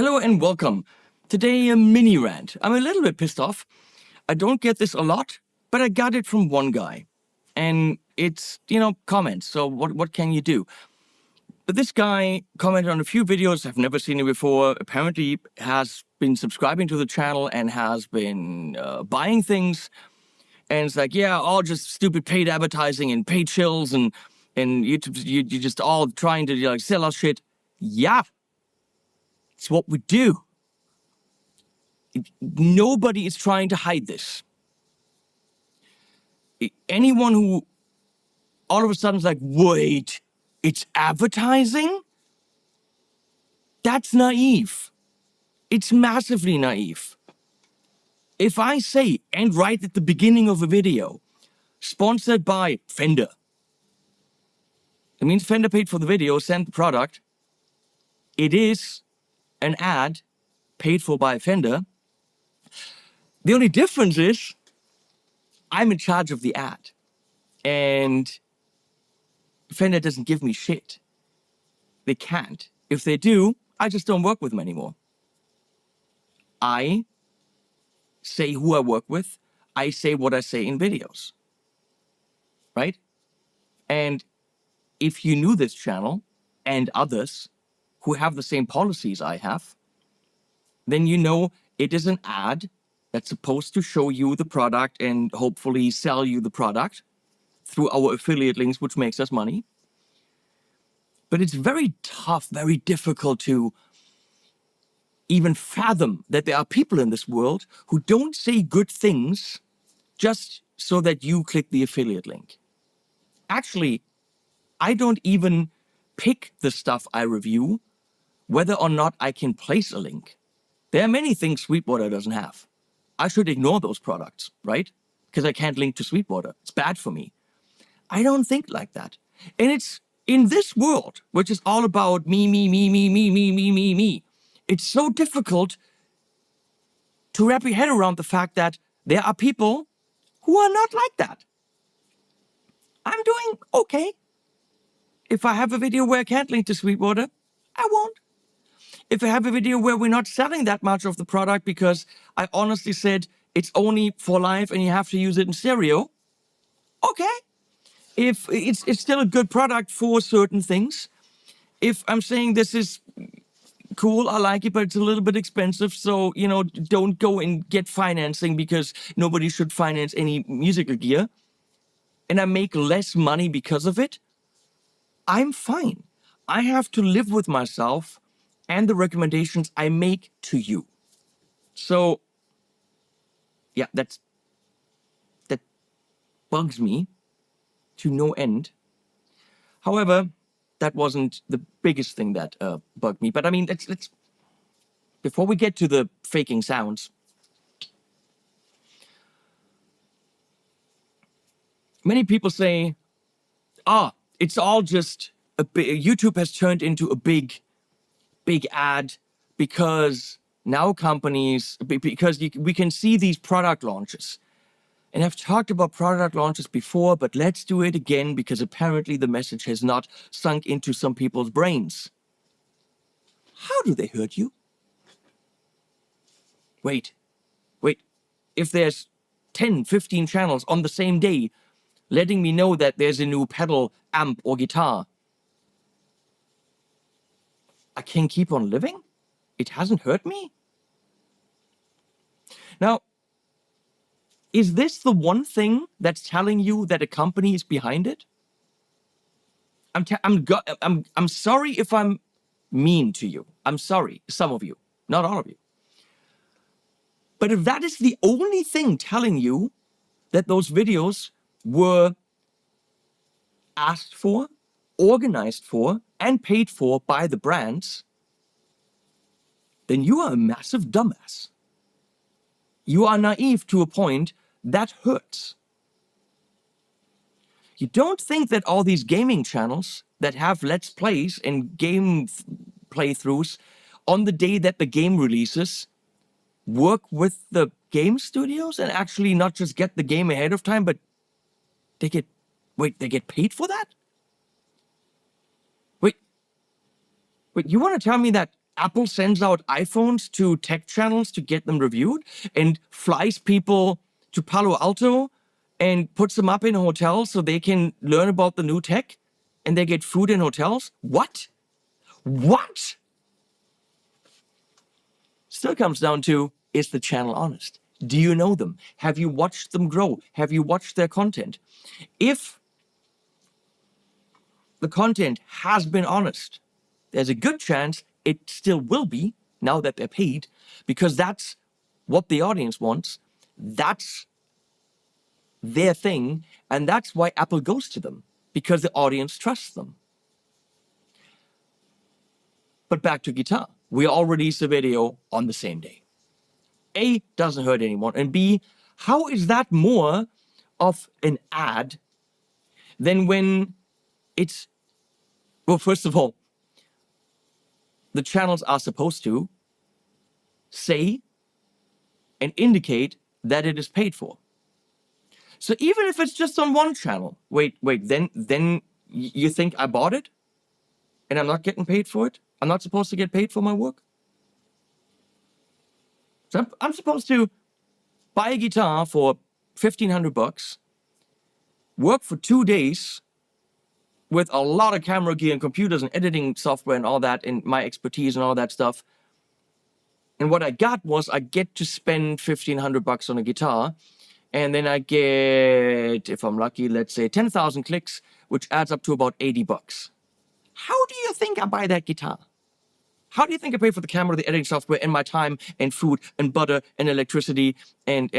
Hello and welcome. Today, a mini rant. I'm a little bit pissed off. I don't get this a lot, but I got it from one guy. And it's, comments. So what can you do? But this guy commented on a few videos. I've never seen it before. Apparently has been subscribing to the channel and has been buying things. And it's like, yeah, all just stupid paid advertising and paid chills and YouTube, you're just all trying to sell us shit. Yeah, it's what we do. Nobody is trying to hide this. Anyone who all of a sudden is like, wait, it's advertising? That's naive. It's massively naive. If I say, and right at the beginning of a video, sponsored by Fender, it means Fender paid for the video, sent the product. It is an ad paid for by Fender. The only difference is I'm in charge of the ad. And Fender doesn't give me shit. They can't. If they do, I just don't work with them anymore. I say who I work with. I say what I say in videos. Right? And if you knew this channel and others who have the same policies I have, then you know it is an ad that's supposed to show you the product and hopefully sell you the product through our affiliate links, which makes us money. But it's very tough, very difficult to even fathom that there are people in this world who don't say good things just so that you click the affiliate link. Actually, I don't even pick the stuff I review, whether or not I can place a link. There are many things Sweetwater doesn't have. I should ignore those products, right? Because I can't link to Sweetwater. It's bad for me. I don't think like that. And it's in this world, which is all about me, it's so difficult to wrap your head around the fact that there are people who are not like that. I'm doing okay. If I have a video where I can't link to Sweetwater, I won't. If I have a video where we're not selling that much of the product because I honestly said it's only for live and you have to use it in stereo, okay. If it's still a good product for certain things. If I'm saying this is cool, I like it, but it's a little bit expensive, so, don't go and get financing because nobody should finance any musical gear, and I make less money because of it, I'm fine. I have to live with myself and the recommendations I make to you. So, yeah, that bugs me to no end. However, that wasn't the biggest thing that bugged me. But I mean, let's before we get to the faking sounds, many people say, it's all just YouTube has turned into a big ad because now companies, because we can see these product launches. And I've talked about product launches before, but let's do it again because apparently the message has not sunk into some people's brains. How do they hurt you? Wait. If there's 10, 15 channels on the same day letting me know that there's a new pedal, amp, or guitar, I can keep on living? It hasn't hurt me? Now, is this the one thing that's telling you that a company is behind it? I'm sorry if I'm mean to you. I'm sorry, some of you, not all of you. But if that is the only thing telling you that those videos were asked for, organized for, and paid for by the brands, then you are a massive dumbass. You are naive to a point that hurts. You don't think that all these gaming channels that have Let's Plays and game playthroughs on the day that the game releases work with the game studios and actually not just get the game ahead of time, but they get paid for that? Wait, you want to tell me that Apple sends out iPhones to tech channels to get them reviewed and flies people to Palo Alto and puts them up in a hotel so they can learn about the new tech and they get food in hotels? What? What? Still comes down to, is the channel honest? Do you know them? Have you watched them grow? Have you watched their content? If the content has been honest, there's a good chance it still will be now that they're paid, because that's what the audience wants. That's their thing. And that's why Apple goes to them, because the audience trusts them. But back to guitar. We all release a video on the same day. A, doesn't hurt anyone. And B, how is that more of an ad than when it's, well, first of all, the channels are supposed to say and indicate that it is paid for. So even if it's just on one channel, wait, then you think I bought it and I'm not getting paid for it? I'm not supposed to get paid for my work? So I'm supposed to buy a guitar for $1,500, work for 2 days with a lot of camera gear and computers and editing software and all that, and my expertise and all that stuff. And what I got was I get to spend $1,500 on a guitar, and then I get, if I'm lucky, let's say 10,000 clicks, which adds up to about $80. How do you think I buy that guitar? How do you think I pay for the camera, the editing software, and my time, and food, and butter, and electricity, and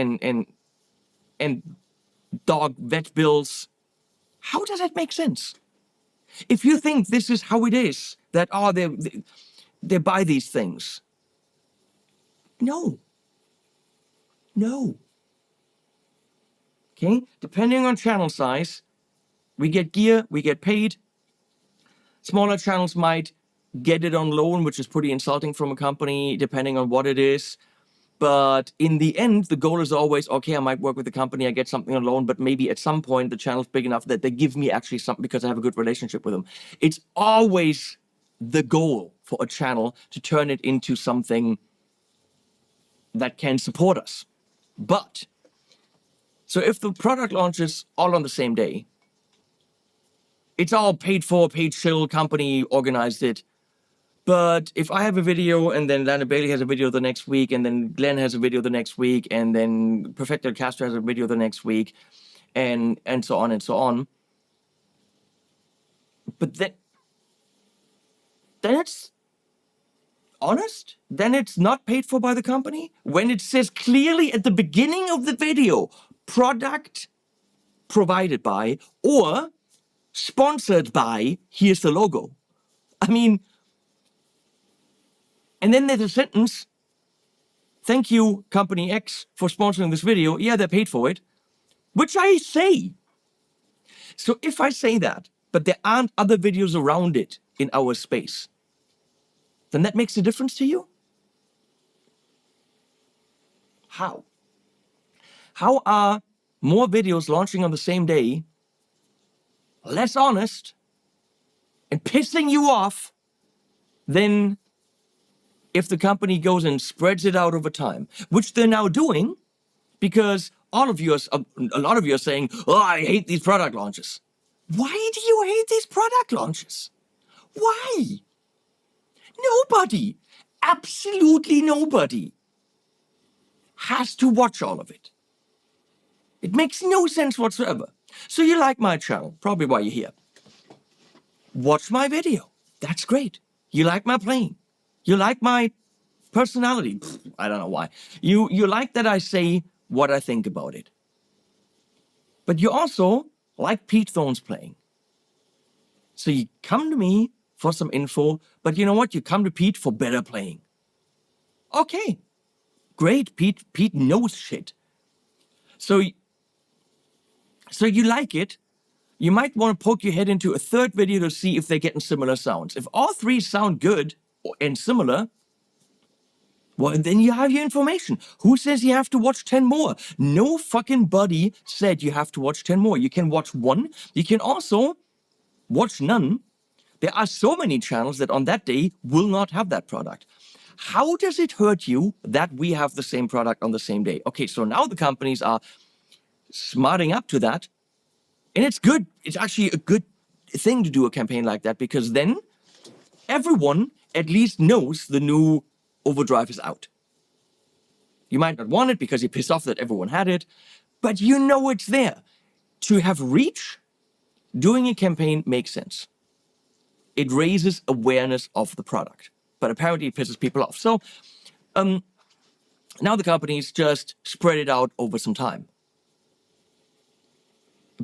dog vet bills? How does that make sense? If you think this is how it is, that they buy these things. No. Okay? Depending on channel size, we get gear, we get paid. Smaller channels might get it on loan, which is pretty insulting from a company, depending on what it is. But in the end, the goal is always, okay, I might work with the company, I get something on loan, but maybe at some point the channel's big enough that they give me actually something because I have a good relationship with them. It's always the goal for a channel to turn it into something that can support us. But, so if the product launches all on the same day, it's all paid for, paid chill, company organized it. But if I have a video and then Lana Bailey has a video the next week and then Glenn has a video the next week and then Perfecto Castro has a video the next week and so on and so on. But then it's honest? Then it's not paid for by the company? When it says clearly at the beginning of the video, product provided by or sponsored by, here's the logo. I mean, and then there's a sentence, thank you, Company X, for sponsoring this video. Yeah, they're paid for it, which I say. So if I say that, but there aren't other videos around it in our space, then that makes a difference to you? How? How are more videos launching on the same day less honest and pissing you off than if the company goes and spreads it out over time, which they're now doing because a lot of you are saying, oh, I hate these product launches. Why do you hate these product launches? Why? Nobody, absolutely nobody has to watch all of it. It makes no sense whatsoever. So you like my channel, probably why you're here. Watch my video. That's great. You like my playing. You like my personality. I don't know why. You like that I say what I think about it. But you also like Pete Thone's playing. So you come to me for some info, but you know what? You come to Pete for better playing. Okay, great. Pete knows shit. So you like it. You might want to poke your head into a third video to see if they're getting similar sounds. If all three sound good and similar, well, then you have your information. Who says you have to watch 10 more? No fucking buddy said you have to watch 10 more. You can watch one. You can also watch none. There are so many channels that on that day will not have that product. How does it hurt you that we have the same product on the same day? Okay, so now the companies are smarting up to that, and it's good. It's actually a good thing to do a campaign like that, because then everyone at least knows the new overdrive is out. You might not want it because you're pissed off that everyone had it, but you know it's there. To have reach, doing a campaign makes sense. It raises awareness of the product, but apparently it pisses people off. So now the companies just spread it out over some time.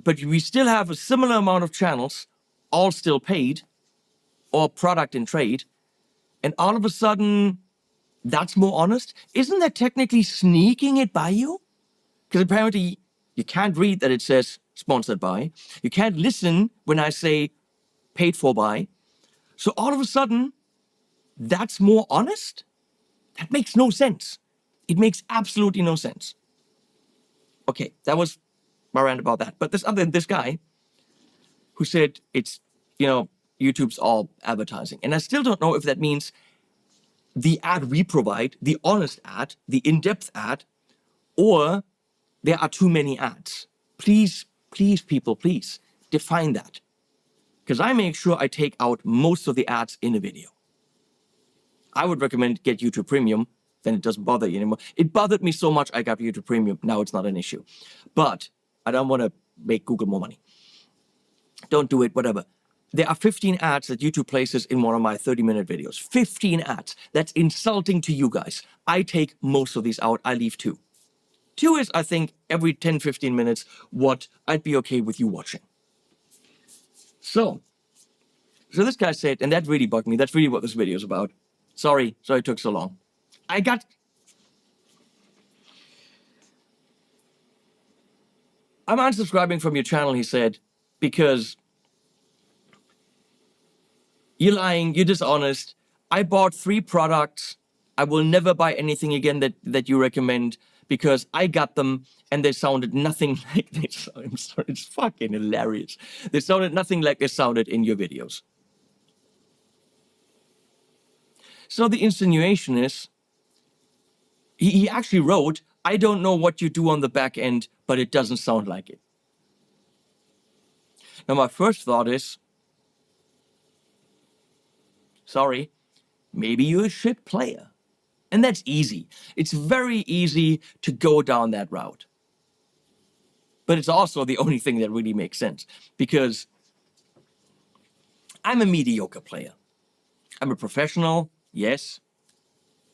But we still have a similar amount of channels, all still paid, or product in trade, and all of a sudden, that's more honest? Isn't that technically sneaking it by you? Because apparently you can't read that it says sponsored by. You can't listen when I say paid for by. So all of a sudden, that's more honest? That makes no sense. It makes absolutely no sense. Okay, that was my rant about that. But this guy who said it's, YouTube's all advertising. And I still don't know if that means the ad we provide, the honest ad, the in-depth ad, or there are too many ads. Please, people, please define that. Because I make sure I take out most of the ads in a video. I would recommend get YouTube Premium, then it doesn't bother you anymore. It bothered me so much I got YouTube Premium, now it's not an issue. But I don't want to make Google more money. Don't do it, whatever. There are 15 ads that YouTube places in one of my 30-minute videos. 15 ads. That's insulting to you guys. I take most of these out. I leave 2. 2 is, I think, every 10, 15 minutes what I'd be okay with you watching. So this guy said, and that really bugged me. That's really what this video is about. Sorry it took so long. I'm unsubscribing from your channel, he said, because you're lying, you're dishonest. I bought 3 products. I will never buy anything again that you recommend because I got them and they sounded nothing like they sounded. I'm sorry, it's fucking hilarious. They sounded nothing like they sounded in your videos. So the insinuation is, he actually wrote, I don't know what you do on the back end, but it doesn't sound like it. Now my first thought is, sorry, maybe you're a shit player. And that's easy. It's very easy to go down that route. But it's also the only thing that really makes sense, because I'm a mediocre player. I'm a professional, yes,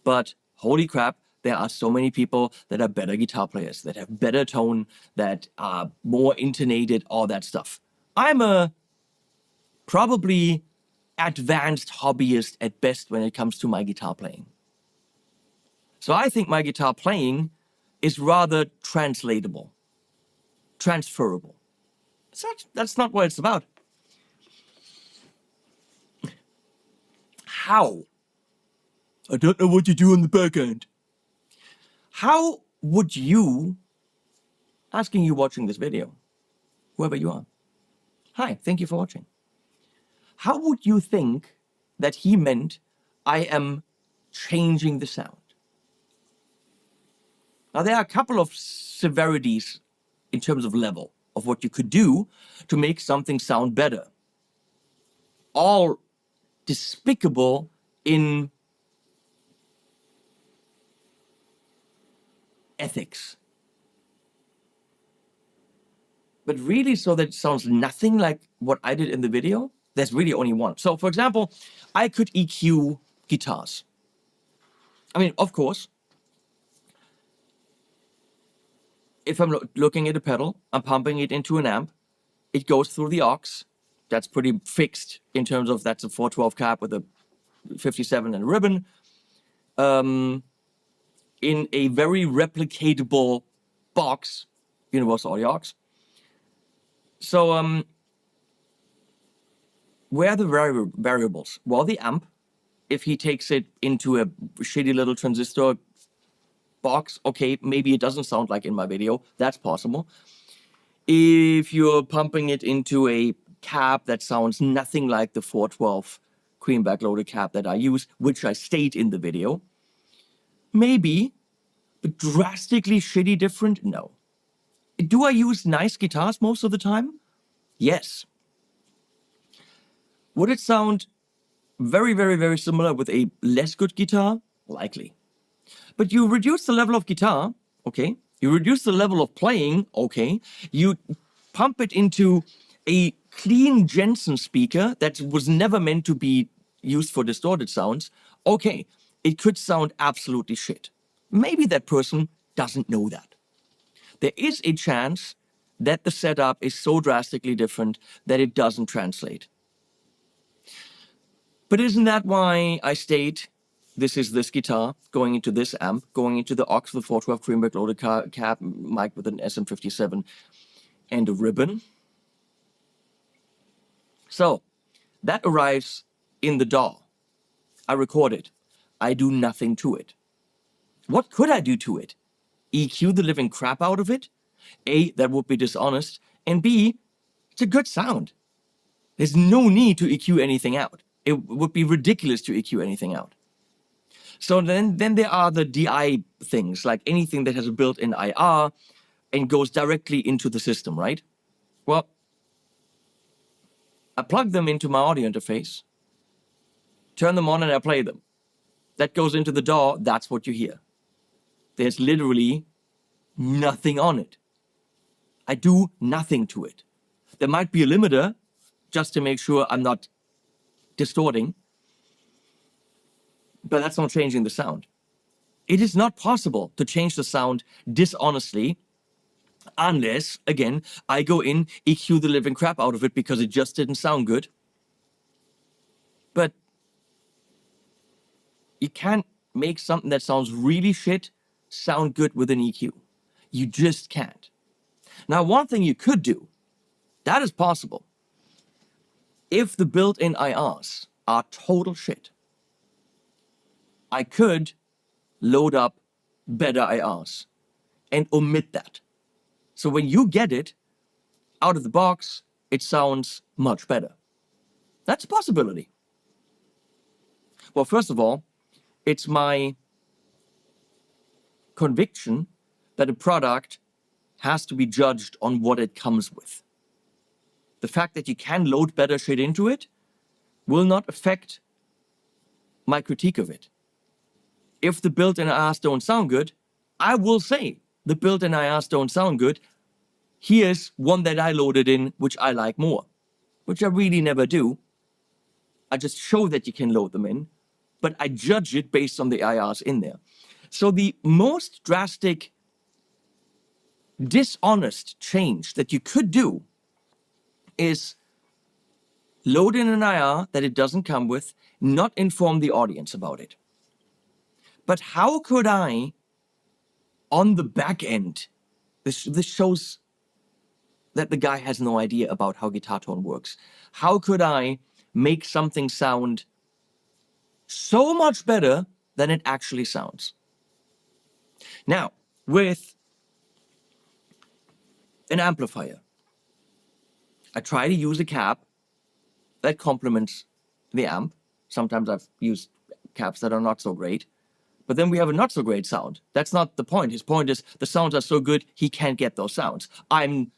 but holy crap, there are so many people that are better guitar players, that have better tone, that are more intonated, all that stuff. I'm a probably advanced hobbyist at best when it comes to my guitar playing. So I think my guitar playing is rather translatable, transferable. That's not what it's about. How? I don't know what you do on the back end. How would you, asking you watching this video, whoever you are, hi, thank you for watching. How would you think that he meant I am changing the sound? Now, there are a couple of severities in terms of level of what you could do to make something sound better. All despicable in ethics. But really, so that it sounds nothing like what I did in the video, there's really only one. So, for example, I could EQ guitars. I mean, of course, if I'm looking at a pedal, I'm pumping it into an amp, it goes through the aux. That's pretty fixed in terms of that's a 412 cap with a 57 and a ribbon. In a very replicatable box, universal audio aux. So, where are the variables? Well, the amp, if he takes it into a shitty little transistor box, okay, maybe it doesn't sound like in my video. That's possible. If you're pumping it into a cab that sounds nothing like the 412 cream backloaded cab that I use, which I state in the video. Maybe, but drastically shitty different? No. Do I use nice guitars most of the time? Yes. Would it sound very, very, very similar with a less good guitar? Likely. But you reduce the level of guitar, okay? You reduce the level of playing, okay? You pump it into a clean Jensen speaker that was never meant to be used for distorted sounds, okay, it could sound absolutely shit. Maybe that person doesn't know that. There is a chance that the setup is so drastically different that it doesn't translate. But isn't that why I state this is this guitar going into this amp, going into the aux with the 412 cream backloaded cab mic with an SM57 and a ribbon? So that arrives in the DAW. I record it. I do nothing to it. What could I do to it? EQ the living crap out of it? A, that would be dishonest. And B, it's a good sound. There's no need to EQ anything out. It would be ridiculous to EQ anything out. So then there are the DI things, like anything that has a built-in IR and goes directly into the system, right? Well, I plug them into my audio interface, turn them on, and I play them. That goes into the DAW, that's what you hear. There's literally nothing on it. I do nothing to it. There might be a limiter just to make sure I'm not distorting, but that's not changing the sound. It is not possible to change the sound dishonestly unless, again, I go in, EQ the living crap out of it because it just didn't sound good. But you can't make something that sounds really shit sound good with an EQ. You just can't. Now, one thing you could do, that is possible. If the built-in IRs are total shit, I could load up better IRs and omit that. So when you get it out of the box, it sounds much better. That's a possibility. Well, first of all, it's my conviction that a product has to be judged on what it comes with. The fact that you can load better shit into it will not affect my critique of it. If the built-in IRs don't sound good, I will say the built-in IRs don't sound good. Here's one that I loaded in, which I like more, which I really never do. I just show that you can load them in, but I judge it based on the IRs in there. So the most drastic, dishonest change that you could do is load in an IR that it doesn't come with, not inform the audience about it. But how could I, on the back end, this shows that the guy has no idea about how guitar tone works. How could I make something sound so much better than it actually sounds? Now, with an amplifier, I try to use a cab that complements the amp. Sometimes I've used cabs that are not so great. But then we have a not so great sound. That's not the point. His point is the sounds are so good, he can't get those sounds. I'm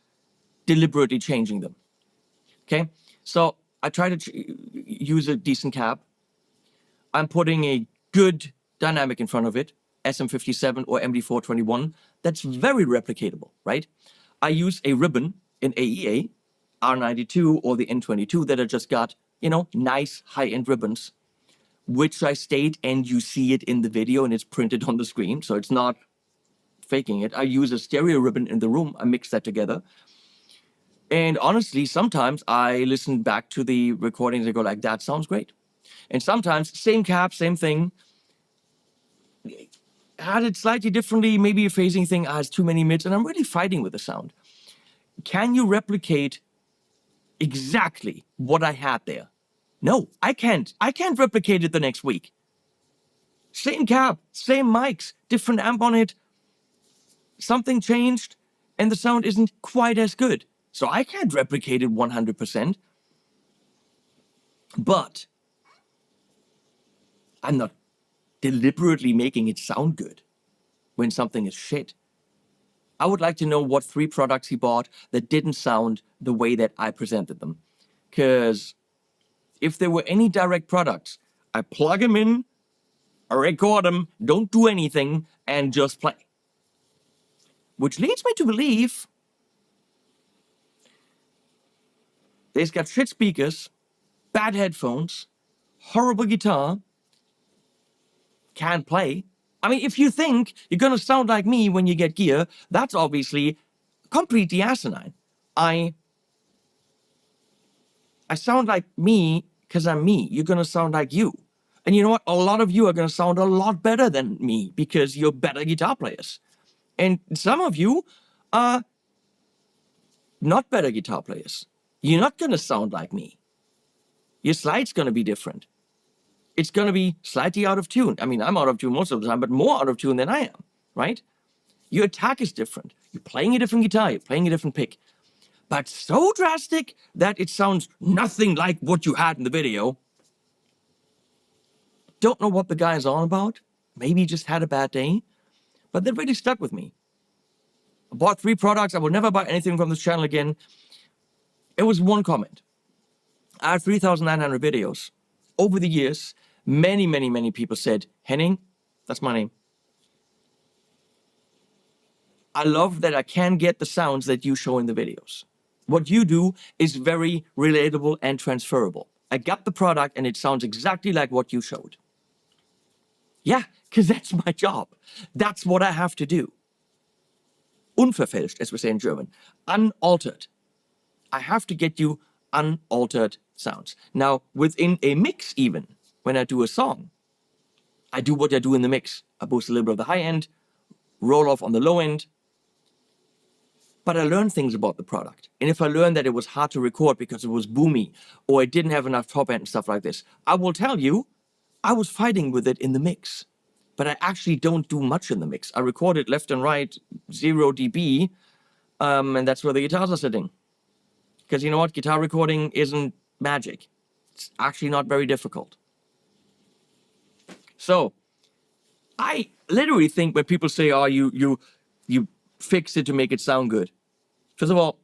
deliberately changing them. Okay? So I try to use a decent cab. I'm putting a good dynamic in front of it, SM57 or MD421. That's very replicatable, right? I use a ribbon in AEA, R92 or the N22 that I just got, nice high-end ribbons, which I state, and you see it in the video and it's printed on the screen, so it's not faking it. I use a stereo ribbon in the room. I mix that together. And honestly, sometimes I listen back to the recordings and go like, that sounds great. And sometimes, same cap, same thing, had it slightly differently, maybe a phasing thing, has too many mids, and I'm really fighting with the sound. Can you replicate exactly what I had there? No, I can't. I can't replicate it the next week. Same cab, same mics, different amp on it. Something changed and the sound isn't quite as good. So I can't replicate it 100%. But I'm not deliberately making it sound good when something is shit. I would like to know what 3 products he bought that didn't sound the way that I presented them. Because if there were any direct products, I plug them in, I record them, don't do anything, and just play. Which leads me to believe they've got shit speakers, bad headphones, horrible guitar, can't play. I mean, if you think you're gonna sound like me when you get gear, that's obviously completely asinine. I sound like me because I'm me. You're gonna sound like you. And you know what? A lot of you are gonna sound a lot better than me because you're better guitar players. And some of you are not better guitar players. You're not gonna sound like me. Your slide's gonna be different. It's gonna be slightly out of tune. I mean, I'm out of tune most of the time, but more out of tune than I am, right? Your attack is different. You're playing a different guitar, you're playing a different pick. But so drastic that it sounds nothing like what you had in the video. Don't know what the guy is on about. Maybe he just had a bad day. But that really stuck with me. I bought 3 products. I will never buy anything from this channel again. It was one comment. I have 3,900 videos. Over the years, many, many, many people said, Henning, that's my name. I love that I can get the sounds that you show in the videos. What you do is very relatable and transferable. I got the product and it sounds exactly like what you showed. Yeah, because that's my job. That's what I have to do. Unverfälscht, as we say in German. Unaltered. I have to get you unaltered sounds. Now, within a mix even, when I do a song, I do what I do in the mix. I boost a little bit of the high end, roll off on the low end, but I learn things about the product. And if I learn that it was hard to record because it was boomy or it didn't have enough top end and stuff like this, I will tell you, I was fighting with it in the mix. But I actually don't do much in the mix. I record it left and right, 0 dB, and that's where the guitars are sitting. Because you know what? Guitar recording isn't magic. It's actually not very difficult. So, I literally think when people say, oh, you fix it to make it sound good. First of all,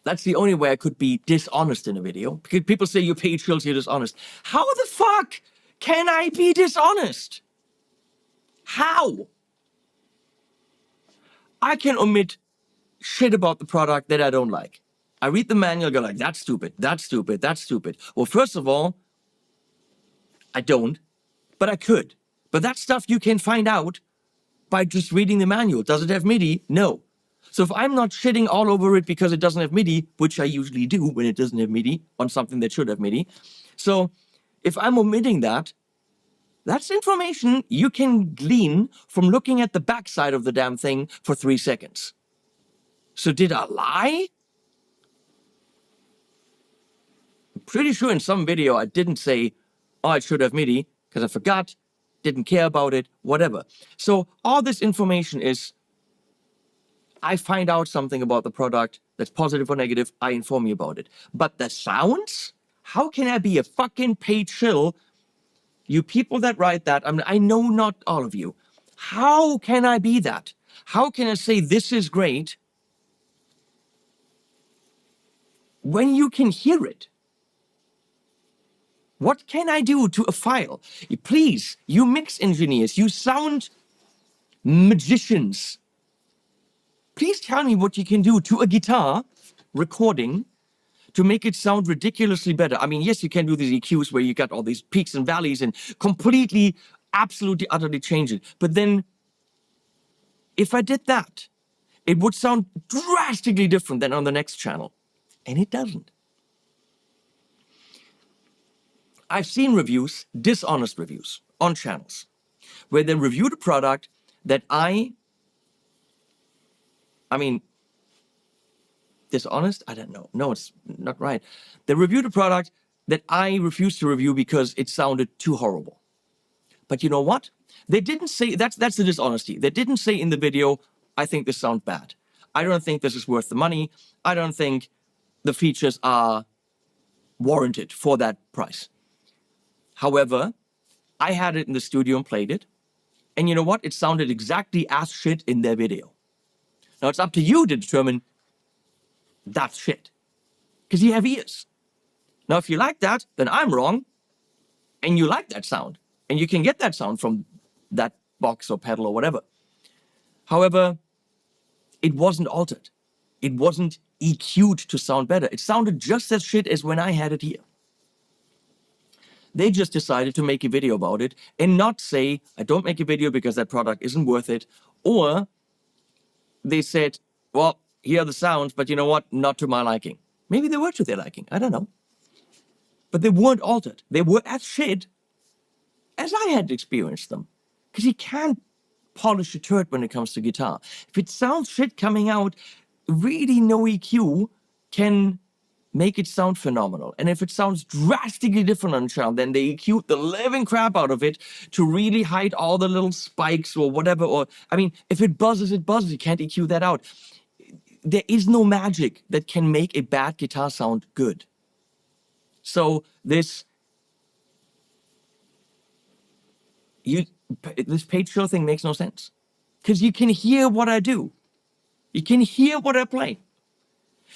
that's the only way I could be dishonest in a video. Because people say you paid shills, you're dishonest. How the fuck can I be dishonest? How? I can omit shit about the product that I don't like. I read the manual, go like, that's stupid, that's stupid, that's stupid. Well, first of all, I don't, but I could. But that stuff you can find out by just reading the manual. Does it have MIDI? No. So if I'm not shitting all over it because it doesn't have MIDI, which I usually do when it doesn't have MIDI on something that should have MIDI. So if I'm omitting that, that's information you can glean from looking at the backside of the damn thing for 3 seconds. So did I lie? I'm pretty sure in some video I didn't say, oh, it should have MIDI, because I forgot, didn't care about it, whatever. So all this information is, I find out something about the product that's positive or negative, I inform you about it. But the sounds? How can I be a fucking paid shill? You people that write that, I know not all of you. How can I be that? How can I say this is great when you can hear it? What can I do to a file? Please, you mix engineers, you sound magicians. Please tell me what you can do to a guitar recording to make it sound ridiculously better. I mean, yes, you can do these EQs where you got all these peaks and valleys and completely, absolutely, utterly change it. But then, if I did that, it would sound drastically different than on the next channel. And it doesn't. I've seen reviews, dishonest reviews, on channels, where they reviewed a product that I mean, dishonest? I don't know. No, it's not right. They reviewed a product that I refused to review because it sounded too horrible. But you know what? They didn't say, that's the dishonesty. They didn't say in the video, I think this sounds bad. I don't think this is worth the money. I don't think the features are warranted for that price. However, I had it in the studio and played it. And you know what? It sounded exactly as shit in their video. Now it's up to you to determine that's shit. Because you have ears. Now, if you like that, then I'm wrong. And you like that sound. And you can get that sound from that box or pedal or whatever. However, it wasn't altered. It wasn't EQ'd to sound better. It sounded just as shit as when I had it here. They just decided to make a video about it and not say, I don't make a video because that product isn't worth it. Or they said, well, here are the sounds, but you know what? Not to my liking. Maybe they were to their liking. I don't know. But they weren't altered. They were as shit as I had experienced them. Because you can't polish a turd when it comes to guitar. If it sounds shit coming out, really no EQ can make it sound phenomenal. And if it sounds drastically different on the channel, then they EQ the living crap out of it to really hide all the little spikes or whatever. Or, I mean, if it buzzes, it buzzes. You can't EQ that out. There is no magic that can make a bad guitar sound good. So this paid show thing makes no sense. Because you can hear what I do. You can hear what I play.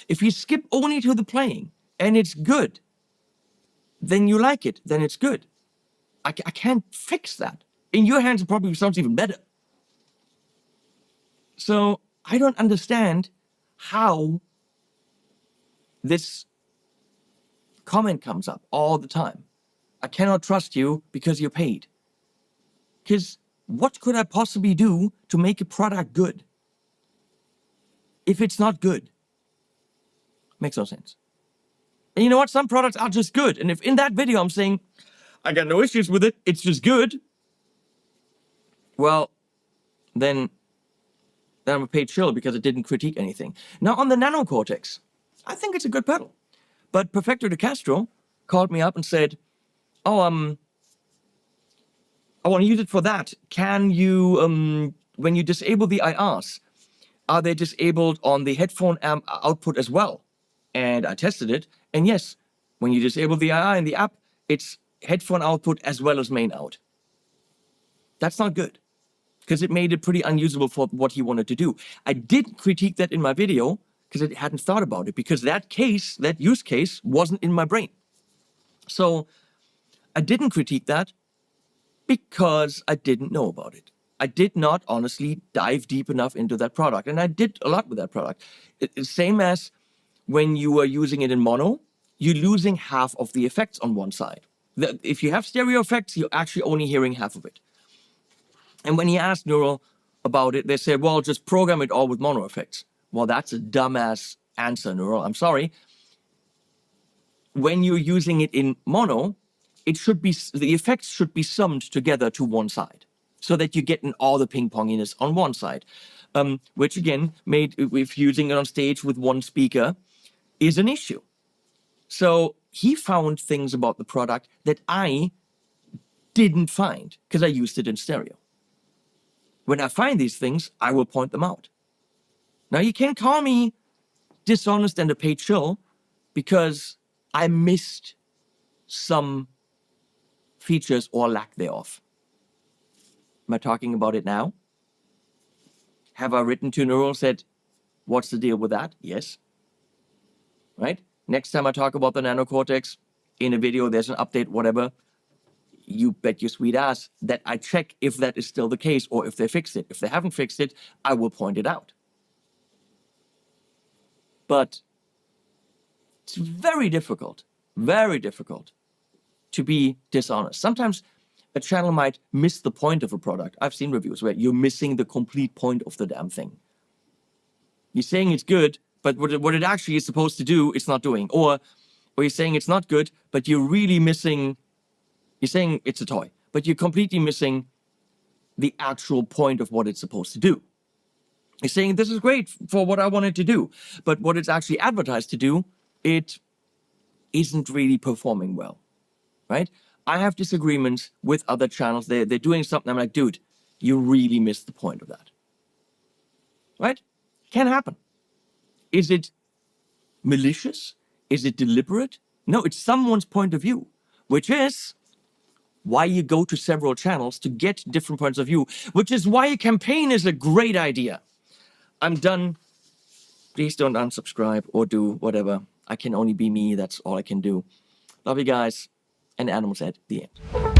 If you skip only to the playing and it's good, then you like it, then it's good. I can't fix that. In your hands, it probably sounds even better. So I don't understand how this comment comes up all the time. I cannot trust you because you're paid. Because what could I possibly do to make a product good? If it's not good, makes no sense. And you know what? Some products are just good. And if in that video I'm saying, I got no issues with it, it's just good, well, then I'm a paid shill because it didn't critique anything. Now on the Nano Cortex, I think it's a good pedal. But Perfecto de Castro called me up and said, oh, I want to use it for that. Can you, when you disable the IRs, are they disabled on the headphone amp output as well? And I tested it, and yes, when you disable the IR in the app, it's headphone output as well as main out. That's not good, because it made it pretty unusable for what he wanted to do. I did critique that in my video, because I hadn't thought about it, because that use case wasn't in my brain. So I didn't critique that because I didn't know about it. I did not honestly dive deep enough into that product, and I did a lot with that product. Same as when you are using it in mono, you're losing half of the effects on one side. If you have stereo effects, you're actually only hearing half of it. And when he asked Neural about it, they said, well, just program it all with mono effects. Well, that's a dumbass answer, Neural. I'm sorry. When you're using it in mono, the effects should be summed together to one side, so that you're getting all the ping-ponginess on one side, which again, if using it on stage with one speaker is an issue. So he found things about the product that I didn't find because I used it in stereo. When I find these things, I will point them out. Now, you can't call me dishonest and a paid shill because I missed some features or lack thereof. Am I talking about it now? Have I written to Neural, said, what's the deal with that? Yes. Right? Next time I talk about the Nano Cortex in a video, there's an update, whatever, you bet your sweet ass that I check if that is still the case or if they fixed it. If they haven't fixed it, I will point it out. But it's very difficult to be dishonest. Sometimes a channel might miss the point of a product. I've seen reviews where you're missing the complete point of the damn thing. You're saying it's good, but what it actually is supposed to do, it's not doing. Or you're saying it's not good, but you're saying it's a toy, but you're completely missing the actual point of what it's supposed to do. You're saying this is great for what I want it to do, but what it's actually advertised to do, it isn't really performing well, right? I have disagreements with other channels. They're doing something. I'm like, dude, you really missed the point of that, right? Can happen. Is it malicious? Is it deliberate? No, it's someone's point of view, which is why you go to several channels to get different points of view, which is why a campaign is a great idea. I'm done. Please don't unsubscribe or do whatever. I can only be me. That's all I can do. Love you guys. And Animal said, the end.